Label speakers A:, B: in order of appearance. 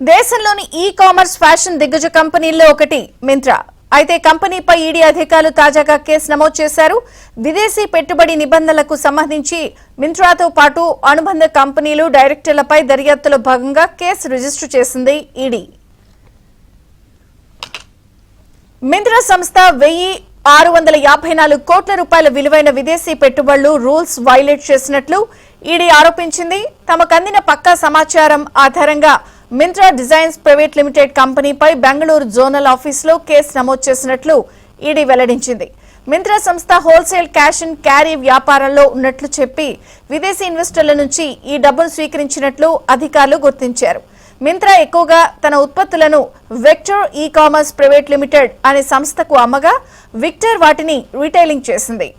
A: దేశంలోని e commerce fashion దిగ్గజ కంపెనీల్లో ఒకటి మింత్రా. అయితే కంపెనీపై ఈడీ అధికారులు తాజాగా కేసు నమోదు చేశారు. విదేశీ పెట్టుబడి నిబంధనలకు సంబంధించి మింత్రాతో పాటు అనుబంధ కంపెనీలు, డైరెక్టర్లపై దర్యాప్తులో భాగంగా కేసు రిజిస్టర్ చేసింది ఈడీ. మింత్రా సంస్థ 1,654 కోట్ల రూపాయల విలువైన విదేశీ పెట్టుబడులు రూల్స్ వైలేట్ చేసినట్లు ఈడీ ఆరోపించింది. తమకు అందిన పక్కా సమాచారం ఆధారంగా మింత్రా డిజైన్స్ ప్రైవేట్ లిమిటెడ్ కంపెనీపై బెంగళూరు జోనల్ ఆఫీసులో కేసు నమోదు చేసినట్లు ఈడీ వెల్లడించింది. మింత్రా సంస్థ హోల్సేల్ క్యాష్ అండ్ క్యారీ వ్యాపారంలో ఉన్నట్లు చెప్పి విదేశీ ఇన్వెస్టర్ల నుంచి ఈ డబ్బును స్వీకరించినట్లు అధికారులు గుర్తించారు. మింత్రా ఎక్కువగా తన ఉత్పత్తులను వెక్టర్ ఈ-కామర్స్ ప్రైవేట్ లిమిటెడ్ అనే సంస్థకు అమ్మగా విక్టర్ వాటిని రీటైలింగ్ చేసింది.